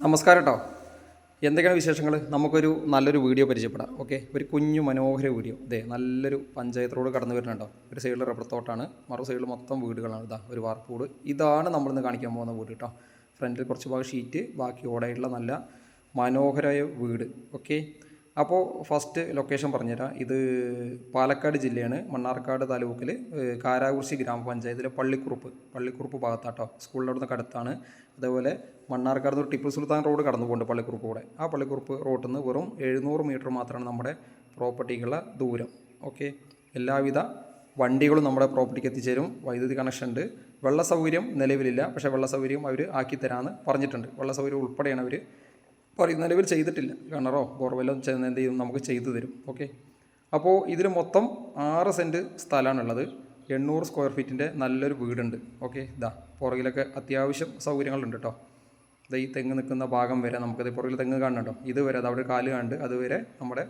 നമസ്കാരം കേട്ടോ. എന്തൊക്കെയാണ് വിശേഷങ്ങൾ? നമുക്കൊരു നല്ലൊരു വീഡിയോ പരിചയപ്പെടാം. ഓക്കെ, ഒരു കുഞ്ഞു മനോഹര വീഡിയോ. ഇതേ നല്ലൊരു പഞ്ചായത്ത് റോഡ് കടന്നു വരുന്നുണ്ടോ. ഒരു സൈഡിൽ റബ്ബർ തോട്ടാണ്, മറു സൈഡിൽ മൊത്തം വീടുകളാണ്. ഇതാ ഒരു വാർപ്പ്. ഇതാണ് നമ്മളിന്ന് കാണിക്കാൻ പോകുന്ന വീട് കേട്ടോ. ഫ്രണ്ടിൽ കുറച്ച് ഭാഗം ഷീറ്റ്, ബാക്കി ഓടായിട്ടുള്ള നല്ല മനോഹരമായ വീട്. ഓക്കെ, അപ്പോൾ ഫസ്റ്റ് ലൊക്കേഷൻ പറഞ്ഞുതരാം. ഇത് പാലക്കാട് ജില്ലയാണ്, മണ്ണാർക്കാട് താലൂക്കിൽ കാരാകുർശി ഗ്രാമപഞ്ചായത്തിലെ പള്ളിക്കുറുപ്പ് ഭാഗത്താട്ടോ. സ്കൂളിൻ്റെ അവിടുന്ന് അടുത്താണ്. അതേപോലെ മണ്ണാർക്കാട് നിന്ന് ടിപ്പു സുൽത്താൻ റോഡ് കടന്നു പോകുന്നുണ്ട് പള്ളിക്കുറുപ്പ് കൂടെ. ആ പള്ളിക്കുറുപ്പ് റോഡിൽ നിന്ന് വെറും 700 മീറ്റർ മാത്രമാണ് നമ്മുടെ പ്രോപ്പർട്ടിക്കുള്ള ദൂരം. ഓക്കെ, എല്ലാവിധ വണ്ടികളും നമ്മുടെ പ്രോപ്പർട്ടിക്ക് എത്തിച്ചേരും. വൈദ്യുതി കണക്ഷൻ ഉണ്ട്. വെള്ള സൗകര്യം നിലവിലില്ല, പക്ഷേ വെള്ള സൗകര്യം അവർ ആക്കിത്തരാമെന്ന് പറഞ്ഞിട്ടുണ്ട്. വെള്ള സൗകര്യം ഉൾപ്പെടെയാണ് അവർ നിലവിൽ ചെയ്തിട്ടില്ല. കിണറോ ബോർവെല്ലോ എന്ത് ചെയ്യും, നമുക്ക് ചെയ്തു തരും. ഓക്കെ, അപ്പോൾ ഇതിൽ മൊത്തം 6 സെൻറ്റ് സ്ഥലമാണുള്ളത്. 800 സ്ക്വയർ ഫീറ്റിൻ്റെ നല്ലൊരു വീടുണ്ട്. ഓക്കെ, ഇതാ പുറകിലൊക്കെ അത്യാവശ്യം സൗകര്യങ്ങളുണ്ട് കേട്ടോ. ഈ തെങ്ങ് നിൽക്കുന്ന ഭാഗം വരെ നമുക്കത് പുറകിൽ തെങ്ങ് കാണുന്നുണ്ടോ, ഇതുവരെ അത് അവിടെ കാല് കണ്ട് അതുവരെ നമ്മുടെ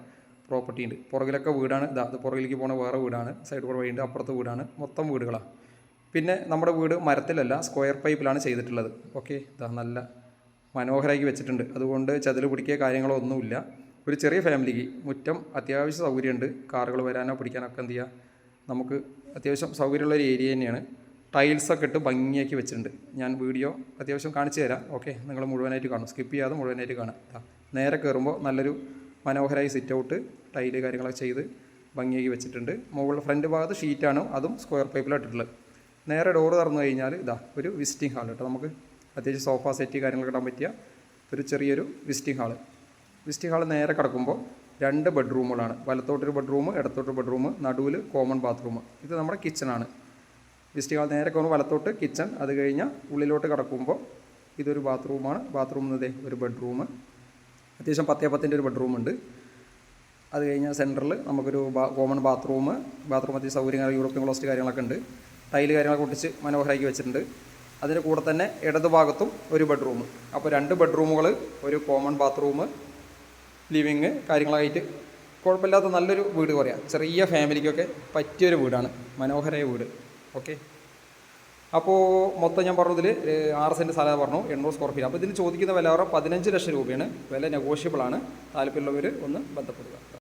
പ്രോപ്പർട്ടി ഉണ്ട്. പുറകിലൊക്കെ വീടാണ്. ഇതാ അത് പുറകിലേക്ക് പോണ വേറെ വീടാണ്, സൈഡ് കൂടെ വഴിയുണ്ട്, അപ്പുറത്ത് വീടാണ്, മൊത്തം വീടുകളാണ്. പിന്നെ നമ്മുടെ വീട് മരത്തിലല്ല, സ്ക്വയർ പൈപ്പിലാണ് ചെയ്തിട്ടുള്ളത്. ഓക്കെ, ഇതാ നല്ല മനോഹരമാക്കി വെച്ചിട്ടുണ്ട്. അതുകൊണ്ട് ചതിൽ പിടിക്കുക കാര്യങ്ങളോ ഒന്നുമില്ല. ഒരു ചെറിയ ഫാമിലിക്ക് മുറ്റം അത്യാവശ്യം സൗകര്യമുണ്ട്. കാറുകൾ വരാനോ പിടിക്കാനൊക്കെ എന്ത് ചെയ്യുക, നമുക്ക് അത്യാവശ്യം സൗകര്യമുള്ളൊരു ഏരിയ തന്നെയാണ്. ടൈൽസൊക്കെ ഇട്ട് ഭംഗിയാക്കി വെച്ചിട്ടുണ്ട്. ഞാൻ വീഡിയോ അത്യാവശ്യം കാണിച്ചു തരാം. ഓക്കെ, നിങ്ങൾ മുഴുവനായിട്ട് കാണും, സ്കിപ്പ് ചെയ്യാതെ മുഴുവനായിട്ട് കാണാം. നേരെ കയറുമ്പോൾ നല്ലൊരു മനോഹരമായി സിറ്റ് ഔട്ട്, ടൈല് കാര്യങ്ങളൊക്കെ ചെയ്ത് ഭംഗിയാക്കി വെച്ചിട്ടുണ്ട്. മുകളിൽ ഫ്രണ്ട് ഭാഗത്ത് ഷീറ്റാണ്, അതും സ്ക്വയർ പൈപ്പിലാണ് ഇട്ടിട്ടുള്ളത്. നേരെ ഡോറ് തുറന്നു കഴിഞ്ഞാൽ ഇതാ ഒരു വിസിറ്റിംഗ് ഹാൾ കേട്ടോ. നമുക്ക് അത്യാവശ്യം സോഫ സെറ്റ് കാര്യങ്ങളൊക്കെ ഇടാൻ പറ്റിയ ഒരു ചെറിയൊരു വിസിറ്റിംഗ് ഹാൾ നേരെ കിടക്കുമ്പോൾ 2 ബെഡ്റൂമുകളാണ്. വലത്തോട്ടൊരു ബെഡ്റൂം, ഇടത്തോട്ടൊരു ബെഡ്റൂം, നടുവിൽ കോമൺ ബാത്റൂം. ഇത് നമ്മുടെ കിച്ചണാണ്. വിസിറ്റിംഗ് ഹാൾ നേരെ പോകുമ്പോൾ വലത്തോട്ട് കിച്ചൺ, അത് കഴിഞ്ഞാൽ ഉള്ളിലോട്ട് കിടക്കുമ്പോൾ ഇതൊരു ബാത്റൂമാണ്. ബാത്റൂമിൽ നിന്ന് ഒരു ബെഡ്റൂം, അത്യാവശ്യം 10x10 ഒരു ബെഡ്റൂമുണ്ട്. അത് കഴിഞ്ഞാൽ സെൻറ്ററിൽ നമുക്കൊരു കോമൺ ബാത്റൂം അത്യാവശ്യം സൗകര്യങ്ങൾ, യൂറോപ്യൻ ക്ലോസ്റ്റ് കാര്യങ്ങളൊക്കെ ഉണ്ട്. ടൈല് കാര്യങ്ങളൊക്കെ ഒട്ടിച്ച് മനോഹരമാക്കി വെച്ചിട്ടുണ്ട്. അതിൻ്റെ കൂടെ തന്നെ ഇടതുഭാഗത്തും ഒരു ബെഡ്റൂം. അപ്പോൾ 2 ബെഡ്റൂമുകൾ, ഒരു കോമൺ ബാത്റൂം, ലിവിങ് കാര്യങ്ങളായിട്ട് കുഴപ്പമില്ലാത്ത നല്ലൊരു വീട് പറയാം. ചെറിയ ഫാമിലിക്കൊക്കെ പറ്റിയൊരു വീടാണ്, മനോഹരമായ വീട്. ഓക്കെ, അപ്പോൾ മൊത്തം ഞാൻ പറഞ്ഞതിൽ 6 സെൻറ്റ് സ്ഥലം പറഞ്ഞു, 800 സ്ക്വയർ ഫീറ്റ്. അപ്പോൾ ഇതിന് ചോദിക്കുന്ന വില 15 ലക്ഷം രൂപയാണ്. വില നെഗോഷ്യബിളാണ്. താല്പര്യമുള്ളവർ ഒന്ന് ബന്ധപ്പെടുക.